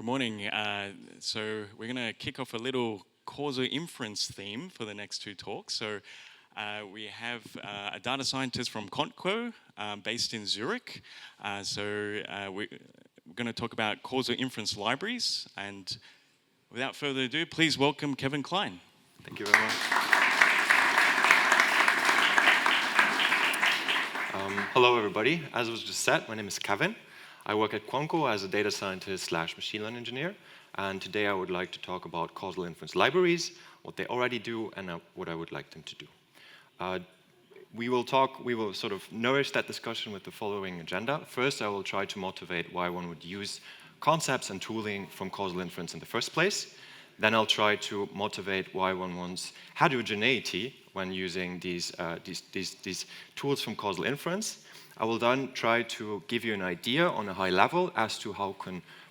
Good morning. So we're going to kick off a little causal inference theme for the next two talks. So we have a data scientist from Conco based in Zurich. We're going to talk about causal inference libraries. And without further ado, please welcome Kevin Klein. Thank you very much. Hello, everybody. As was just said, my name is Kevin. I work at Conco as a data scientist / machine learning engineer. And today I would like to talk about causal inference libraries, what they already do, and what I would like them to do. We will sort of nourish that discussion with the following agenda. First, I will try to motivate why one would use concepts and tooling from causal inference in the first place. Then I'll try to motivate why one wants heterogeneity when using these tools from causal inference. I will then try to give you an idea on a high level as to how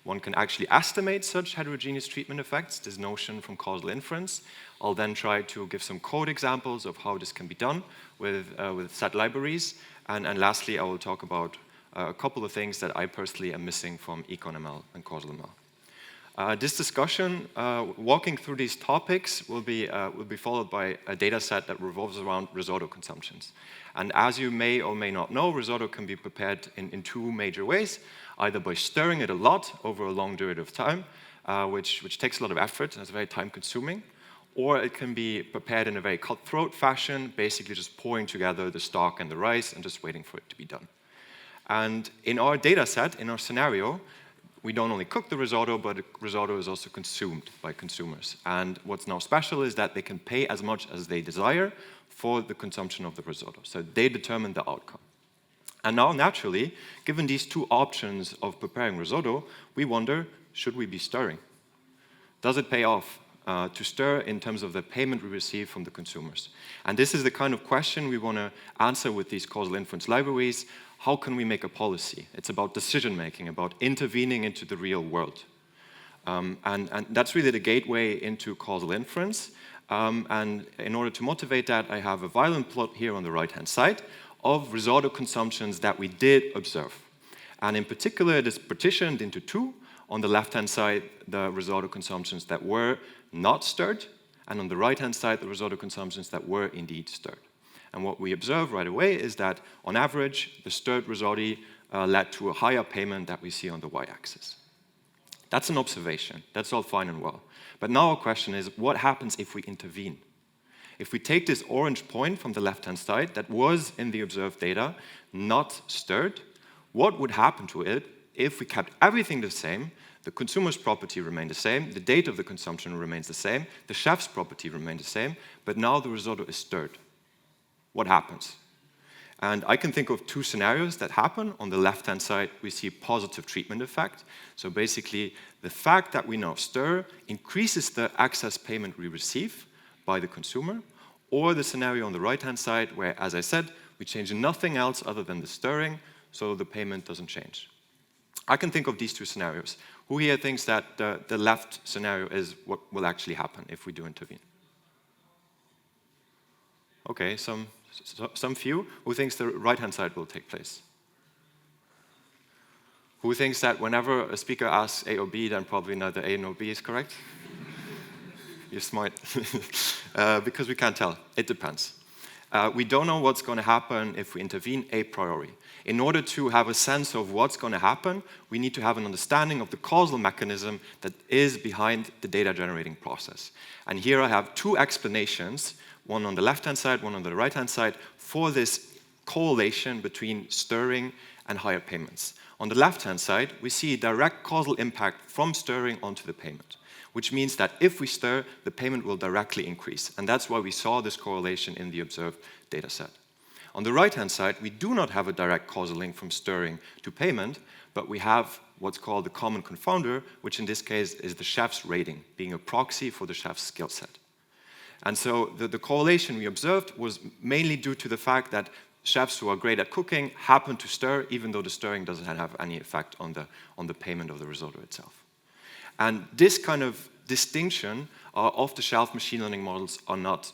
one can actually estimate such heterogeneous treatment effects, this notion from causal inference. I'll then try to give some code examples of how this can be done with set libraries. And lastly, I will talk about a couple of things that I personally am missing from EconML and CausalML. This discussion, walking through these topics, will be followed by a data set that revolves around risotto consumptions. And as you may or may not know, risotto can be prepared in two major ways, either by stirring it a lot over a long period of time, which takes a lot of effort and is very time-consuming, or it can be prepared in a very cutthroat fashion, basically just pouring together the stock and the rice and just waiting for it to be done. And in our data set, in our scenario, we don't only cook the risotto, but risotto is also consumed by consumers. And what's now special is that they can pay as much as they desire for the consumption of the risotto. So they determine the outcome. And now, naturally, given these two options of preparing risotto, we wonder, should we be stirring? Does it pay off to stir in terms of the payment we receive from the consumers? And this is the kind of question we want to answer with these causal inference libraries. How can we make a policy? It's about decision-making, about intervening into the real world. And that's really the gateway into causal inference. And in order to motivate that, I have a violent plot here on the right-hand side of risotto consumptions that we did observe. And in particular, it is partitioned into two. On the left-hand side, the risotto consumptions that were not stirred, and on the right-hand side, the risotto consumptions that were indeed stirred. And what we observe right away is that, on average, the stirred risotto led to a higher payment that we see on the y-axis. That's an observation. That's all fine and well. But now our question is, what happens if we intervene? If we take this orange point from the left-hand side that was in the observed data, not stirred, what would happen to it if we kept everything the same? The consumer's property remained the same, the date of the consumption remains the same, the chef's property remained the same, but now the risotto is stirred. What happens? And I can think of two scenarios that happen. On the left-hand side, we see positive treatment effect. So basically, the fact that we now stir increases the excess payment we receive by the consumer, or the scenario on the right-hand side where, as I said, we change nothing else other than the stirring, so the payment doesn't change. I can think of these two scenarios. Who here thinks that the left scenario is what will actually happen if we do intervene? Okay, some few. Who thinks the right-hand side will take place? Who thinks that whenever a speaker asks A or B, then probably neither A nor B is correct? You're smart. Because we can't tell. It depends. We don't know what's going to happen if we intervene a priori. In order to have a sense of what's going to happen, we need to have an understanding of the causal mechanism that is behind the data generating process. And here I have two explanations, one on the left-hand side, one on the right-hand side, for this correlation between stirring and higher payments. On the left-hand side, we see a direct causal impact from stirring onto the payment, which means that if we stir, the payment will directly increase. And that's why we saw this correlation in the observed data set. On the right-hand side, we do not have a direct causal link from stirring to payment, but we have what's called the common confounder, which in this case is the chef's rating, being a proxy for the chef's skill set. And so the correlation we observed was mainly due to the fact that chefs who are great at cooking happen to stir, even though the stirring doesn't have any effect on the payment of the risotto itself. And this kind of distinction, off-the-shelf machine learning models are not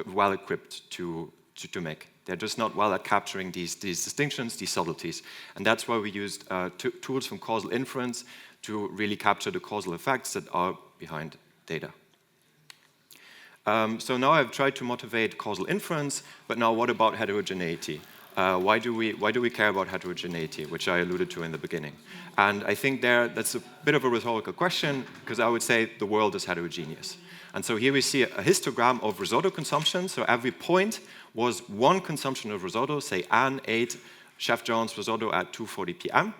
well equipped to make. They're just not well at capturing these distinctions, these subtleties. And that's why we used tools from causal inference to really capture the causal effects that are behind data. So now I've tried to motivate causal inference, but now what about heterogeneity? Why do we care about heterogeneity, which I alluded to in the beginning? And I think that's a bit of a rhetorical question, because I would say the world is heterogeneous. And so here we see a histogram of risotto consumption. So every point was one consumption of risotto. Say Anne ate Chef John's risotto at 2:40 p.m.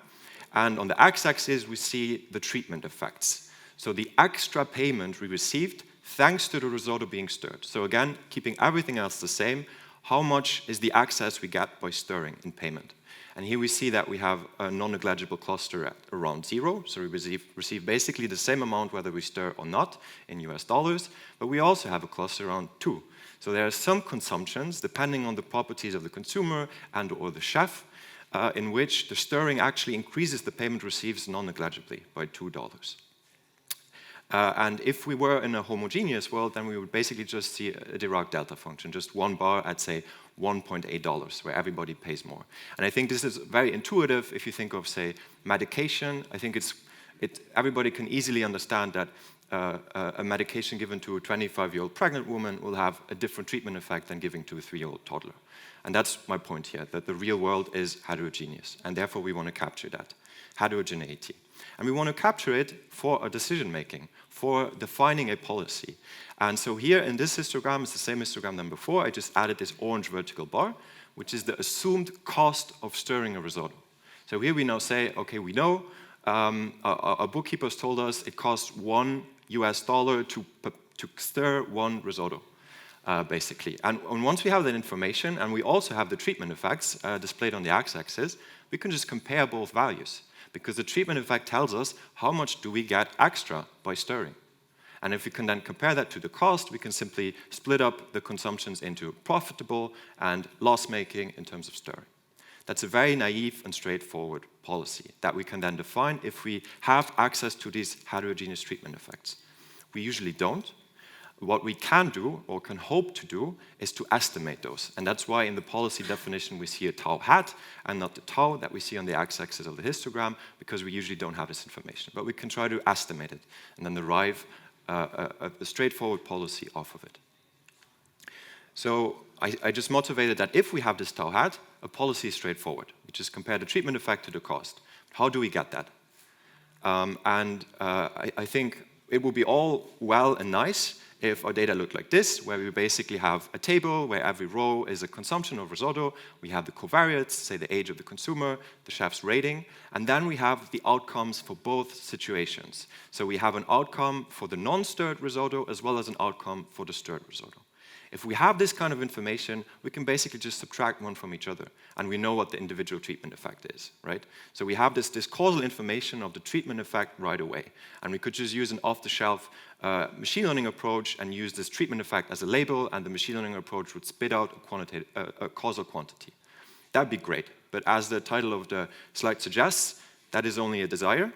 And on the x-axis, we see the treatment effects. So the extra payment we received thanks to the risotto being stirred. So again, keeping everything else the same, how much is the excess we get by stirring in payment? And here we see that we have a non-negligible cluster at around 0. So we receive basically the same amount whether we stir or not in US dollars. But we also have a cluster around 2. So there are some consumptions, depending on the properties of the consumer and or the chef, in which the stirring actually increases the payment received non-negligibly by $2. And if we were in a homogeneous world, then we would basically just see a Dirac delta function, just one bar at, say, $1.8, where everybody pays more. And I think this is very intuitive if you think of, say, medication. I think everybody can easily understand that a medication given to a 25-year-old pregnant woman will have a different treatment effect than giving to a 3-year-old toddler. And that's my point here, that the real world is heterogeneous, and therefore we want to capture that heterogeneity. And we want to capture it for a decision-making, for defining a policy. And so here in this histogram, it's the same histogram than before. I just added this orange vertical bar, which is the assumed cost of stirring a risotto. So here we now say, okay, we know our bookkeepers told us it costs $1 to stir one risotto, basically. And once we have that information, and we also have the treatment effects displayed on the x-axis, we can just compare both values, because the treatment effect tells us how much do we get extra by stirring. And if we can then compare that to the cost, we can simply split up the consumptions into profitable and loss-making in terms of stirring. That's a very naive and straightforward policy that we can then define if we have access to these heterogeneous treatment effects. We usually don't. What we can do, or can hope to do, is to estimate those. And that's why in the policy definition we see a tau hat and not the tau that we see on the x-axis of the histogram, because we usually don't have this information. But we can try to estimate it and then derive a straightforward policy off of it. So I just motivated that if we have this tau hat, a policy is straightforward. We just compare the treatment effect to the cost. How do we get that? I think it would be all well and nice if our data looked like this, where we basically have a table where every row is a consumption of risotto, we have the covariates, say the age of the consumer, the chef's rating, and then we have the outcomes for both situations. So we have an outcome for the non-stirred risotto as well as an outcome for the stirred risotto. If we have this kind of information, we can basically just subtract one from each other, and we know what the individual treatment effect is, right? So we have this causal information of the treatment effect right away, and we could just use an off-the-shelf machine learning approach and use this treatment effect as a label, and the machine learning approach would spit out a causal quantity. That'd be great, but as the title of the slide suggests, that is only a desire.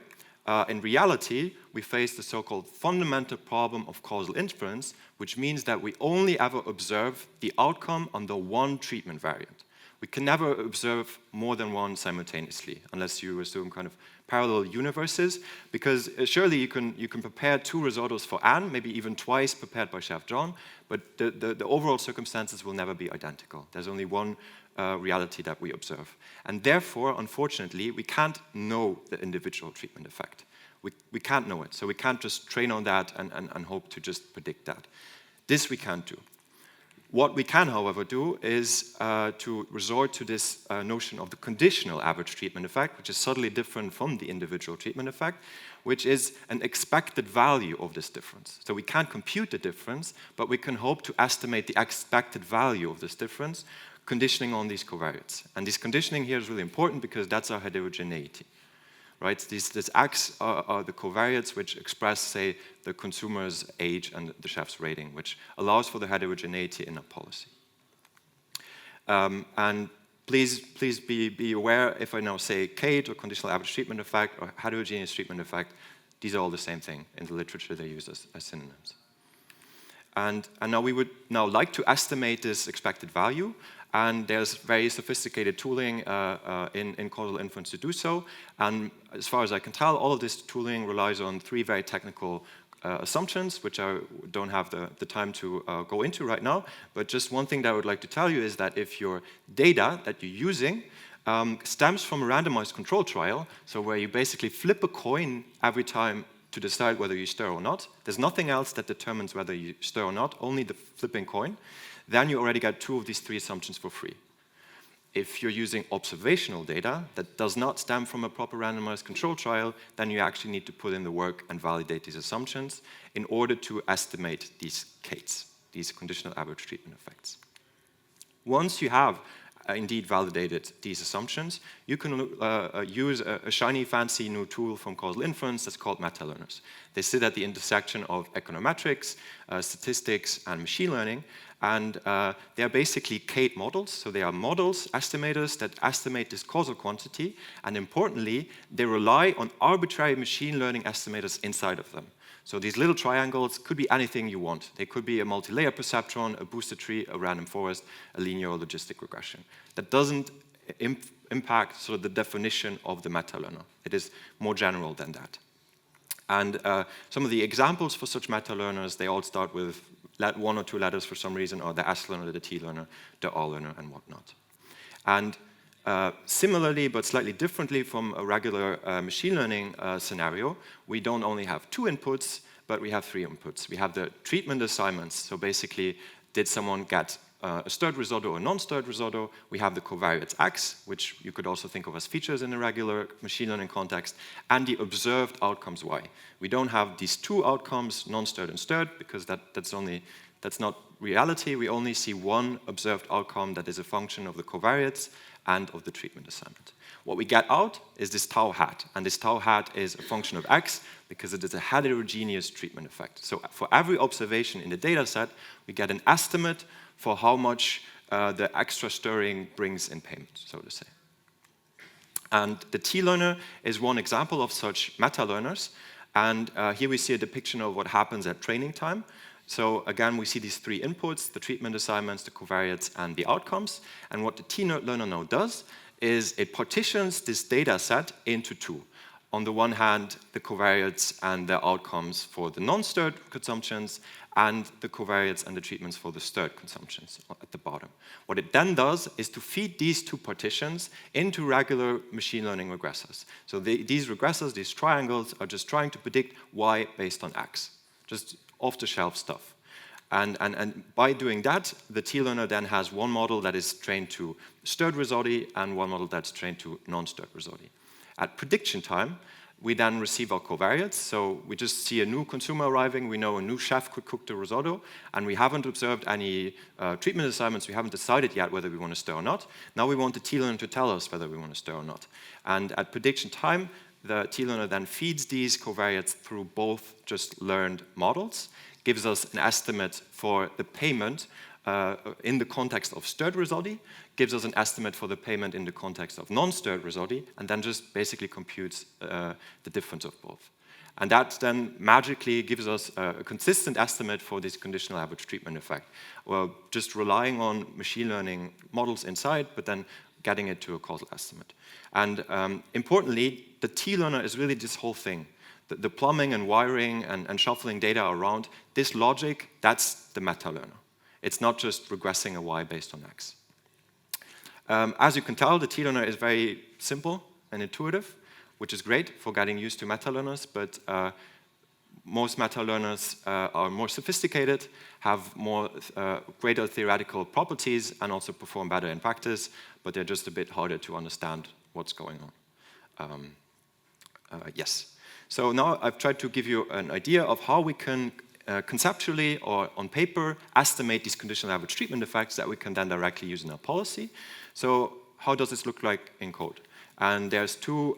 In reality, we face the so-called fundamental problem of causal inference, which means that we only ever observe the outcome on the one treatment variant. We can never observe more than one simultaneously, unless you assume kind of parallel universes, because surely you can prepare 2 risottos for Anne, maybe even twice prepared by Chef John, but the overall circumstances will never be identical. There's only one reality that we observe. And therefore, unfortunately, we can't know the individual treatment effect. We can't know it, so we can't just train on that and hope to just predict that. This we can't do. What we can, however, do is to resort to this notion of the conditional average treatment effect, which is subtly different from the individual treatment effect, which is an expected value of this difference. So we can't compute the difference, but we can hope to estimate the expected value of this difference, conditioning on these covariates. And this conditioning here is really important because that's our heterogeneity. Right? These X are the covariates which express, say, the consumer's age and the chef's rating, which allows for the heterogeneity in a policy. And please be aware, if I now say CATE, or conditional average treatment effect, or heterogeneous treatment effect, these are all the same thing. In the literature, they're used as synonyms. And now we would now like to estimate this expected value. And there's very sophisticated tooling in Causal Inference to do so. And as far as I can tell, all of this tooling relies on 3 very technical assumptions, which I don't have the time to go into right now. But just one thing that I would like to tell you is that if your data that you're using stems from a randomized control trial, so where you basically flip a coin every time to decide whether you stir or not, there's nothing else that determines whether you stir or not, only the flipping coin, then you already get 2 of these 3 assumptions for free. If you're using observational data that does not stem from a proper randomized control trial, then you actually need to put in the work and validate these assumptions in order to estimate these CATEs, these conditional average treatment effects. Once you have indeed validated these assumptions, you can use a shiny, fancy new tool from Causal Inference that's called meta-learners. They sit at the intersection of econometrics, statistics, and machine learning, and they are basically CATE models. So they are models, estimators that estimate this causal quantity, and importantly, they rely on arbitrary machine learning estimators inside of them. So these little triangles could be anything you want. They could be a multi-layer perceptron, a boosted tree, a random forest, a linear or logistic regression. That doesn't impact sort of the definition of the meta-learner. It is more general than that. And some of the examples for such meta-learners, they all start with 1 or 2 letters for some reason, or the S-learner, the T-learner, the R-learner, and whatnot. And similarly, but slightly differently from a regular machine learning scenario, we don't only have 2 inputs, but we have 3 inputs. We have the treatment assignments. So basically, did someone get a stirred risotto or a non-stirred risotto? We have the covariates X, which you could also think of as features in a regular machine learning context, and the observed outcomes Y. We don't have these 2 outcomes, non-stirred and stirred, because that's not reality. We only see 1 observed outcome that is a function of the covariates and of the treatment assignment. What we get out is this tau hat, and this tau hat is a function of X because it is a heterogeneous treatment effect. So for every observation in the data set, we get an estimate for how much the extra stirring brings in payment, so to say. And the T-learner is one example of such meta-learners, and here we see a depiction of what happens at training time. So again, we see these 3 inputs, the treatment assignments, the covariates, and the outcomes. And what the T-learner now does is it partitions this data set into 2. On the one hand, the covariates and the outcomes for the non-stirred consumptions, and the covariates and the treatments for the stirred consumptions at the bottom. What it then does is to feed these 2 partitions into regular machine learning regressors. So these regressors, these triangles, are just trying to predict Y based on X. Just off-the-shelf stuff. And by doing that, the T-learner then has 1 model that is trained to stirred risotto and 1 model that's trained to non-stirred risotto. At prediction time, we then receive our covariates. So we just see a new consumer arriving. We know a new chef could cook the risotto, and we haven't observed any treatment assignments. We haven't decided yet whether we want to stir or not. Now we want the T-learner to tell us whether we want to stir or not. And at prediction time, the T-learner then feeds these covariates through both just learned models, gives us an estimate for the payment in the context of stirred risotto, gives us an estimate for the payment in the context of non-stirred risotto, and then just basically computes the difference of both. And that then magically gives us a consistent estimate for this conditional average treatment effect. Well, just relying on machine learning models inside, but then getting it to a causal estimate. And importantly, the T-learner is really this whole thing. The plumbing and wiring and shuffling data around, this logic, that's the meta-learner. It's not just regressing a Y based on X. As you can tell, the T-learner is very simple and intuitive, which is great for getting used to meta-learners, but most meta-learners are more sophisticated, have more greater theoretical properties, and also perform better in practice, but they're just a bit harder to understand what's going on. Yes. So now I've tried to give you an idea of how we can conceptually or on paper estimate these conditional average treatment effects that we can then directly use in our policy. So how does this look like in code? And there's two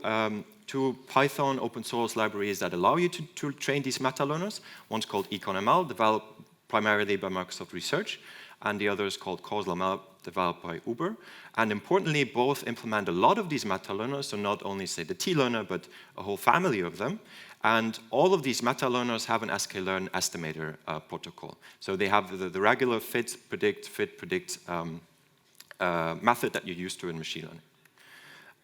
Python open source libraries that allow you to train these meta-learners. One's called EconML, developed primarily by Microsoft Research, and the other is called CausalML, developed by Uber. And importantly, both implement a lot of these meta-learners, so not only, say, the T-learner, but a whole family of them. And all of these meta-learners have an sklearn estimator protocol. So they have the regular fit, predict method that you use to in machine learning.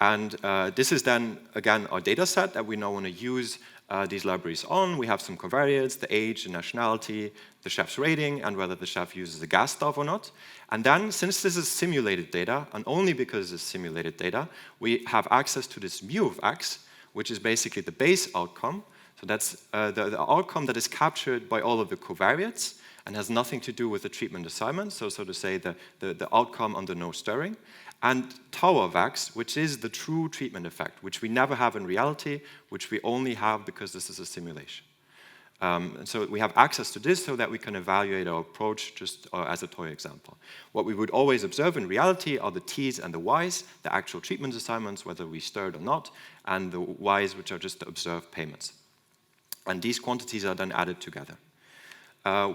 And this is then, again, our data set that we now want to use these libraries on. We have some covariates, the age, the nationality, the chef's rating, and whether the chef uses a gas stove or not. And then, since this is simulated data, and only because it's simulated data, we have access to this mu of x, which is basically the base outcome. So that's the outcome that is captured by all of the covariates and has nothing to do with the treatment assignment, so to say the outcome under no stirring. And tau of x, which is the true treatment effect, which we never have in reality, which we only have because this is a simulation. And so we have access to this so that we can evaluate our approach just as a toy example. What we would always observe in reality are the t's and the y's, the actual treatment assignments, whether we stirred or not, and the y's, which are just the observed payments. And these quantities are then added together.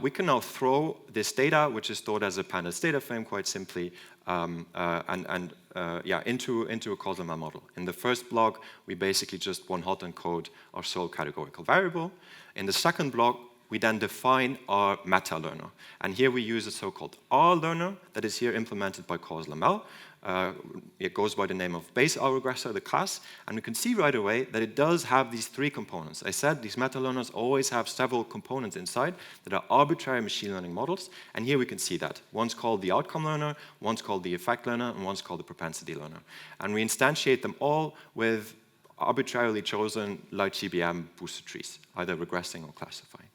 We can now throw this data, which is stored as a pandas data frame, quite simply, into a CausalML model. In the first block, we basically just one-hot encode our sole categorical variable. In the second block, we then define our meta-learner. And here we use a so-called R-learner that is here implemented by CausalML. It goes by the name of base R regressor, the class, and we can see right away that it does have these three components. I said these meta-learners always have several components inside that are arbitrary machine learning models, and here we can see that. One's called the outcome learner, one's called the effect learner, and one's called the propensity learner. And we instantiate them all with arbitrarily chosen LightGBM booster trees, either regressing or classifying.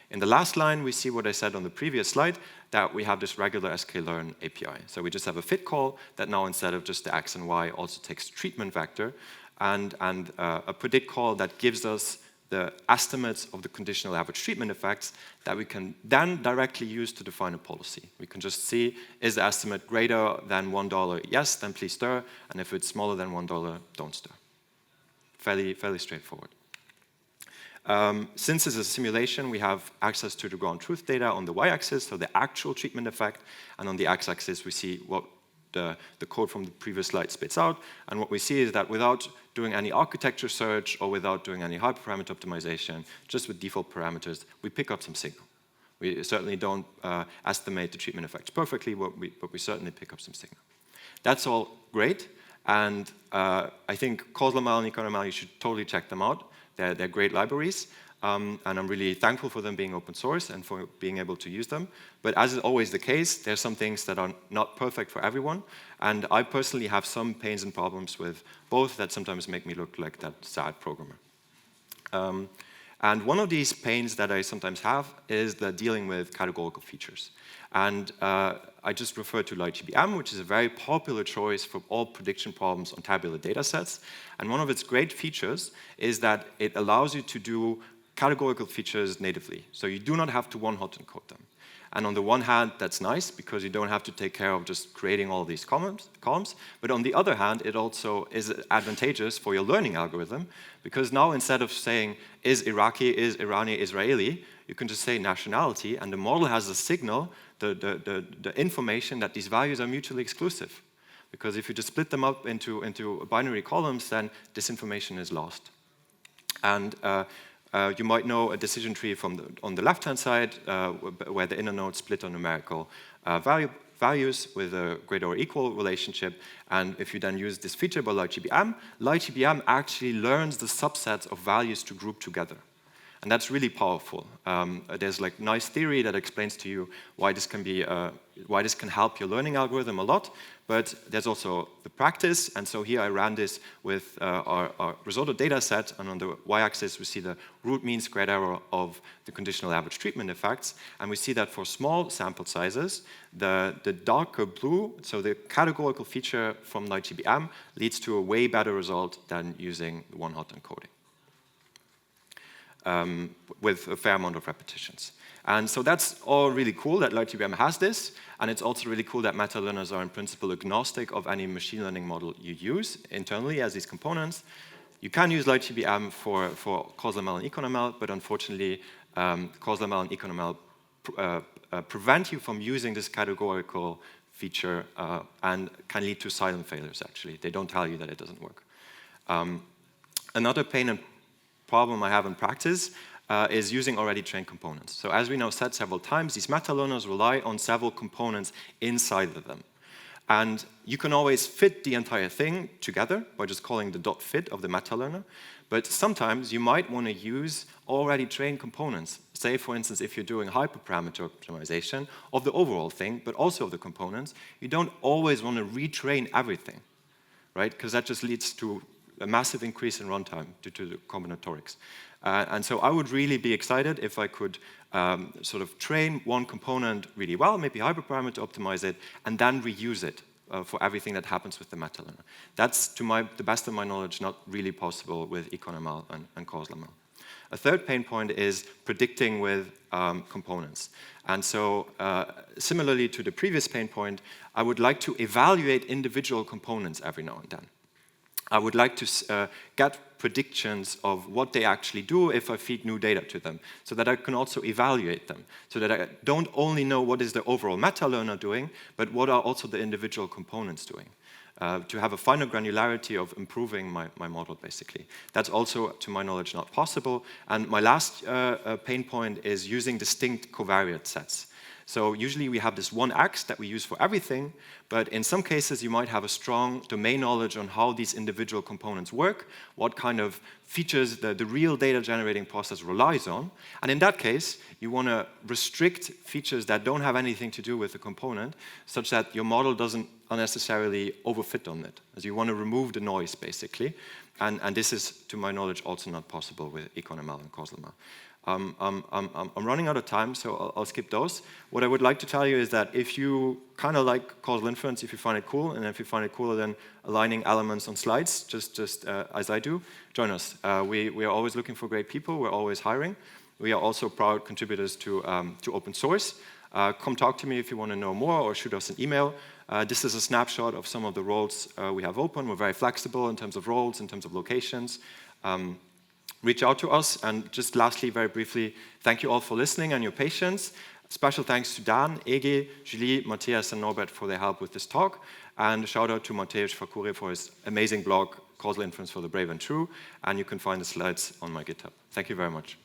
In the last line, we see what I said on the previous slide, that we have this regular sklearn API. So we just have a fit call that now, instead of just the x and y, also takes treatment vector, and a predict call that gives us the estimates of the conditional average treatment effects that we can then directly use to define a policy. We can just see, is the estimate greater than $1? Yes, then please stir, and if it's smaller than $1, don't stir. Fairly straightforward. Since it's a simulation, we have access to the ground truth data on the y-axis, so the actual treatment effect, and on the x-axis we see what the code from the previous slide spits out. And what we see is that without doing any architecture search or without doing any hyperparameter optimization, just with default parameters, we pick up some signal. We certainly don't estimate the treatment effects perfectly, but we certainly pick up some signal. That's all great, and I think CausalML and EconML, you should totally check them out. They're great libraries, and I'm really thankful for them being open source and for being able to use them. But as is always the case, there's some things that are not perfect for everyone, and I personally have some pains and problems with both that sometimes make me look like that sad programmer. And one of these pains that I sometimes have is the dealing with categorical features. And I just referred to LightGBM, which is a very popular choice for all prediction problems on tabular data sets. And one of its great features is that it allows you to do categorical features natively. So you do not have to one-hot encode them. And on the one hand, that's nice because you don't have to take care of just creating all these columns. But on the other hand, it also is advantageous for your learning algorithm because now instead of saying, is Iraqi, is Irani, Israeli, you can just say nationality, and the model has a signal, the information that these values are mutually exclusive. Because if you just split them up into binary columns, then this information is lost. And you might know a decision tree on the left-hand side, where the inner nodes split on numerical values with a greater or equal relationship. And if you then use this feature by LightGBM actually learns the subsets of values to group together. And that's really powerful. There's like nice theory that explains to you why this can help your learning algorithm a lot. But there's also the practice. And so here I ran this with our risotto data set. And on the y-axis, we see the root mean squared error of the conditional average treatment effects. And we see that for small sample sizes, the darker blue, so the categorical feature from LightGBM, leads to a way better result than using the one-hot encoding. With a fair amount of repetitions. And so that's all really cool that LightGBM has this, and it's also really cool that meta-learners are in principle agnostic of any machine learning model you use internally as these components. You can use LightGBM for CausalML and EconML, but unfortunately, CausalML and EconML prevent you from using this categorical feature and can lead to silent failures, actually. They don't tell you that it doesn't work. Another pain and problem I have in practice is using already trained components. So as we now said several times, these meta learners rely on several components inside of them. And you can always fit the entire thing together by just calling the dot fit of the meta learner. But sometimes you might want to use already trained components. Say, for instance, if you're doing hyperparameter optimization of the overall thing, but also of the components, you don't always want to retrain everything, right? Because that just leads to a massive increase in runtime due to the combinatorics. And so I would really be excited if I could sort of train one component really well, maybe hyperparameter optimize it, and then reuse it for everything that happens with the meta learner. That's, to the best of my knowledge, not really possible with EconML and CausalML. A third pain point is predicting with components. And so similarly to the previous pain point, I would like to evaluate individual components every now and then. I would like to get predictions of what they actually do if I feed new data to them, so that I can also evaluate them, so that I don't only know what is the overall meta learner doing, but what are also the individual components doing, to have a finer granularity of improving my model, basically. That's also, to my knowledge, not possible. And my last pain point is using distinct covariate sets. So usually we have this one X that we use for everything, but in some cases you might have a strong domain knowledge on how these individual components work, what kind of features the real data generating process relies on. And in that case, you want to restrict features that don't have anything to do with the component, such that your model doesn't unnecessarily overfit on it. As you want to remove the noise, basically. And this is, to my knowledge, also not possible with EconML and CausalML. I'm running out of time, so I'll skip those. What I would like to tell you is that if you kind of like causal inference, if you find it cool, and if you find it cooler than aligning elements on slides, just as I do, join us. We are always looking for great people. We're always hiring. We are also proud contributors to open source. Come talk to me if you want to know more, or shoot us an email. This is a snapshot of some of the roles we have open. We're very flexible in terms of roles, in terms of locations. Reach out to us. And just lastly, very briefly, thank you all for listening and your patience. Special thanks to Dan, Ege, Julie, Matthias, and Norbert for their help with this talk. And a shout out to Mateusz Fakure for his amazing blog, Causal Inference for the Brave and True. And you can find the slides on my GitHub. Thank you very much.